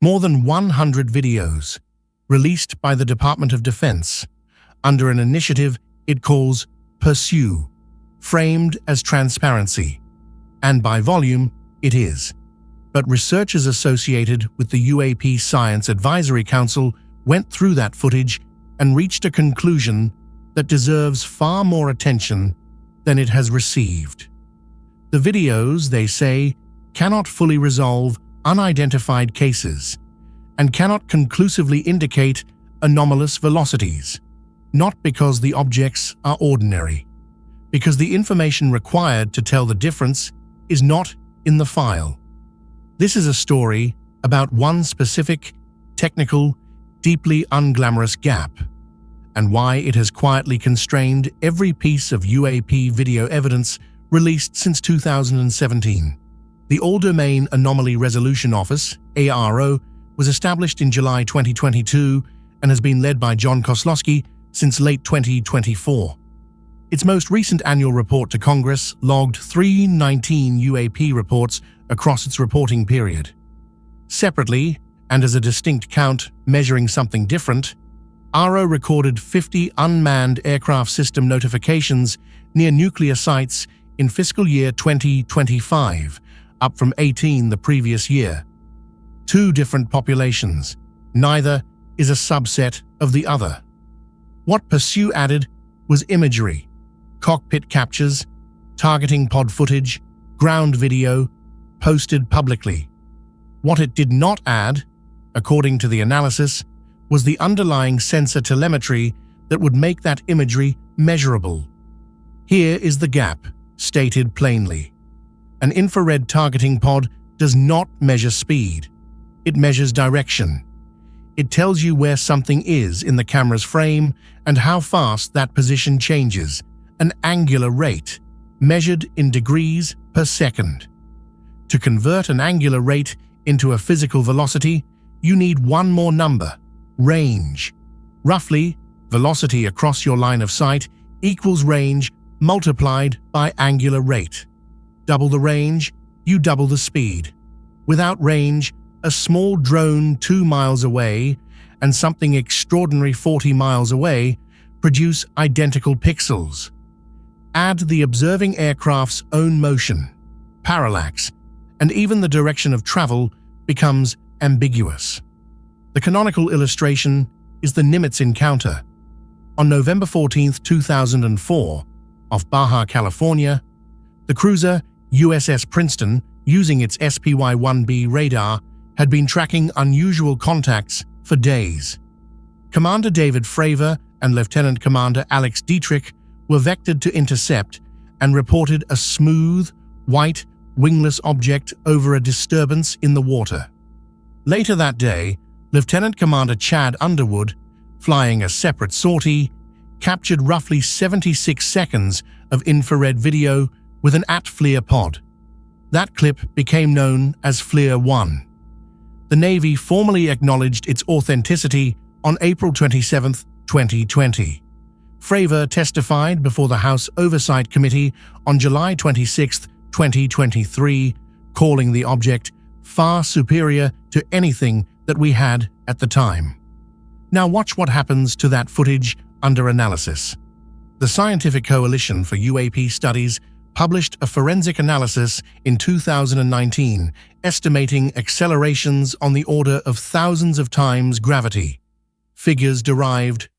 More than 100 videos released by the Department of Defense under an initiative it calls Pursue, framed as transparency, and by volume it is. But researchers associated with the UAP Science Advisory Council went through that footage and reached a conclusion that deserves far more attention than it has received. The videos, they say, cannot fully resolve unidentified cases and cannot conclusively indicate anomalous velocities, not because the objects are ordinary, because the information required to tell the difference is not in the file. This is a story about one specific, technical, deeply unglamorous gap, and why it has quietly constrained every piece of UAP video evidence released since 2017. The All-Domain Anomaly Resolution Office, ARO, was established in July 2022 and has been led by John Koslowski since late 2024. Its most recent annual report to Congress logged 319 UAP reports across its reporting period. Separately, and as a distinct count measuring something different, ARO recorded 50 unmanned aircraft system notifications near nuclear sites in fiscal year 2025, up from 18 the previous year. Two different populations, neither is a subset of the other. What Pursue added was imagery, cockpit captures, targeting pod footage, ground video, posted publicly. What it did not add, according to the analysis, was the underlying sensor telemetry that would make that imagery measurable. Here is the gap, stated plainly. An infrared targeting pod does not measure speed. It measures direction. It tells you where something is in the camera's frame and how fast that position changes, an angular rate, measured in degrees per second. To convert an angular rate into a physical velocity, you need one more number, range. Roughly, velocity across your line of sight equals range multiplied by angular rate. Double the range, you double the speed. Without range, a small drone 2 miles away and something extraordinary 40 miles away produce identical pixels. Add the observing aircraft's own motion, parallax, and even the direction of travel becomes ambiguous. The canonical illustration is the Nimitz encounter. On November 14, 2004, off Baja California, the cruiser USS Princeton, using its SPY-1B radar, had been tracking unusual contacts for days. Commander David Fravor and Lieutenant Commander Alex Dietrich were vectored to intercept and reported a smooth, white, wingless object over a disturbance in the water. Later that day, Lieutenant Commander Chad Underwood, flying a separate sortie, captured roughly 76 seconds of infrared video with an AT-FLIR pod. That clip became known as FLIR-1. The Navy formally acknowledged its authenticity on April 27, 2020. Fravor testified before the House Oversight Committee on July 26, 2023, calling the object far superior to anything that we had at the time. Now watch what happens to that footage under analysis. The Scientific Coalition for UAP Studies published a forensic analysis in 2019 estimating accelerations on the order of thousands of times gravity. Figures derived